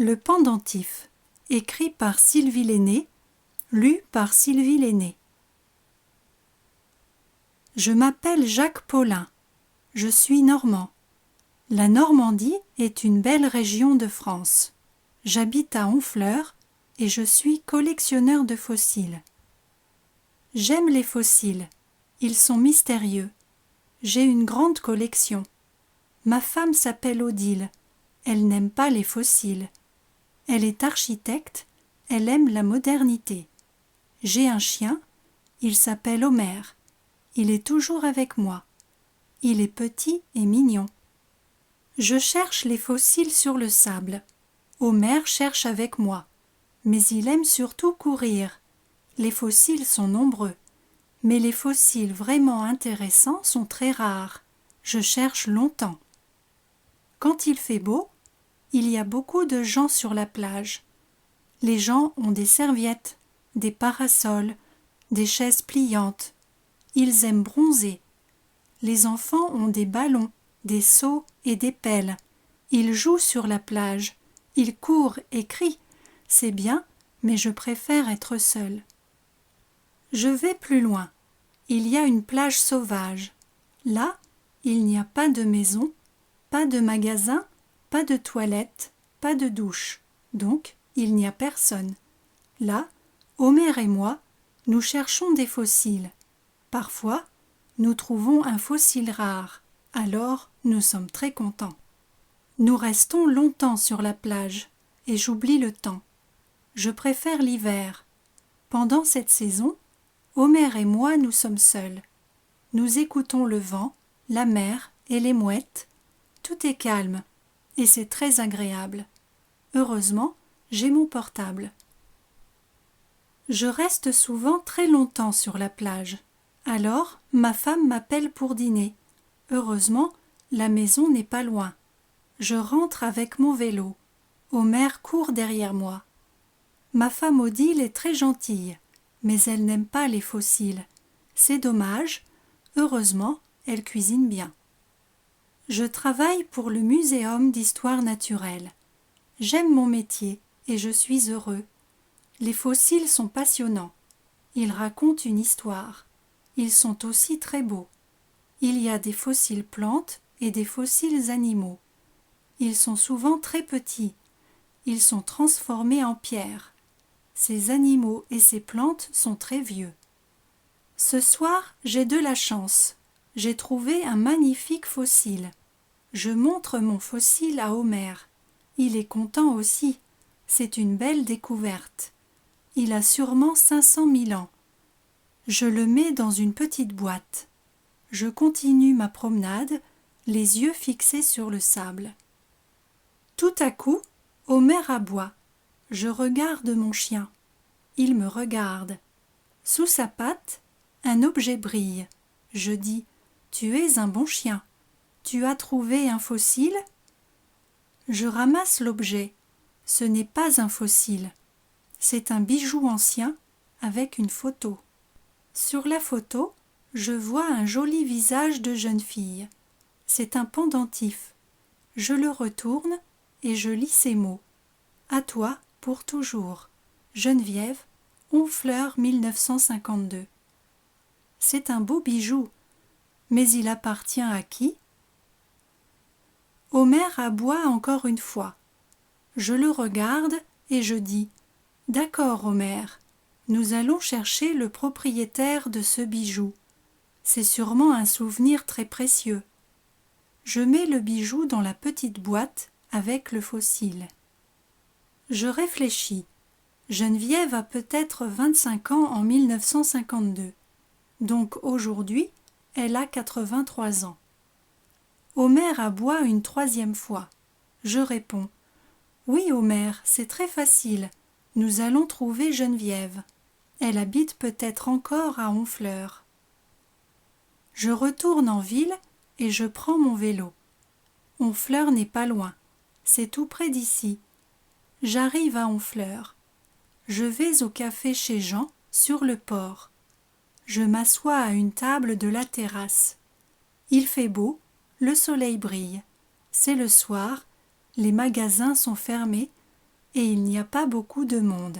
Le pendentif, écrit par Sylvie Lenné, lu par Sylvie Lenné. Je m'appelle Jacques Paulin, je suis normand. La Normandie est une belle région de France. J'habite à Honfleur et je suis collectionneur de fossiles. J'aime les fossiles, ils sont mystérieux. J'ai une grande collection. Ma femme s'appelle Odile, elle n'aime pas les fossiles. Elle est architecte, elle aime la modernité. J'ai un chien, il s'appelle Homer. Il est toujours avec moi. Il est petit et mignon. Je cherche les fossiles sur le sable. Homer cherche avec moi. Mais il aime surtout courir. Les fossiles sont nombreux. Mais les fossiles vraiment intéressants sont très rares. Je cherche longtemps. Quand il fait beau, il y a beaucoup de gens sur la plage. Les gens ont des serviettes, des parasols, des chaises pliantes. Ils aiment bronzer. Les enfants ont des ballons, des seaux et des pelles. Ils jouent sur la plage. Ils courent et crient. C'est bien, mais je préfère être seul. Je vais plus loin. Il y a une plage sauvage. Là, il n'y a pas de maison, pas de magasin, pas de toilette, pas de douche. Donc, il n'y a personne. Là, Homer et moi, nous cherchons des fossiles. Parfois, nous trouvons un fossile rare. Alors, nous sommes très contents. Nous restons longtemps sur la plage et j'oublie le temps. Je préfère l'hiver. Pendant cette saison, Homer et moi nous sommes seuls. Nous écoutons le vent, la mer et les mouettes. Tout est calme et c'est très agréable. Heureusement, j'ai mon portable. Je reste souvent très longtemps sur la plage. Alors, ma femme m'appelle pour dîner. Heureusement, la maison n'est pas loin. Je rentre avec mon vélo. Homer court derrière moi. Ma femme Odile est très gentille, mais elle n'aime pas les fossiles. C'est dommage. Heureusement, elle cuisine bien. Je travaille pour le Muséum d'histoire naturelle. J'aime mon métier et je suis heureux. Les fossiles sont passionnants. Ils racontent une histoire. Ils sont aussi très beaux. Il y a des fossiles plantes et des fossiles animaux. Ils sont souvent très petits. Ils sont transformés en pierre. Ces animaux et ces plantes sont très vieux. Ce soir, j'ai de la chance. J'ai trouvé un magnifique fossile. Je montre mon fossile à Homer. Il est content aussi. C'est une belle découverte. Il a sûrement 500 000 ans. Je le mets dans une petite boîte. Je continue ma promenade, les yeux fixés sur le sable. Tout à coup, Homer aboie. Je regarde mon chien. Il me regarde. Sous sa patte, un objet brille. Je dis « Tu es un bon chien. Tu as trouvé un fossile ?» Je ramasse l'objet. Ce n'est pas un fossile. C'est un bijou ancien avec une photo. Sur la photo, je vois un joli visage de jeune fille. C'est un pendentif. Je le retourne et je lis ces mots. À toi pour toujours. Geneviève, Honfleur 1952. C'est un beau bijou, mais il appartient à qui? Homer aboie encore une fois. Je le regarde et je dis « D'accord, Homer, nous allons chercher le propriétaire de ce bijou. C'est sûrement un souvenir très précieux. » Je mets le bijou dans la petite boîte avec le fossile. Je réfléchis. Geneviève a peut-être 25 ans en 1952. Donc aujourd'hui, elle a 83 ans. Homer aboie une troisième fois. Je réponds « Oui, Homer, c'est très facile. Nous allons trouver Geneviève. Elle habite peut-être encore à Honfleur. » Je retourne en ville et je prends mon vélo. Honfleur n'est pas loin. C'est tout près d'ici. J'arrive à Honfleur. Je vais au café chez Jean, sur le port. Je m'assois à une table de la terrasse. Il fait beau, le soleil brille. C'est le soir, les magasins sont fermés. et il n'y a pas beaucoup de monde.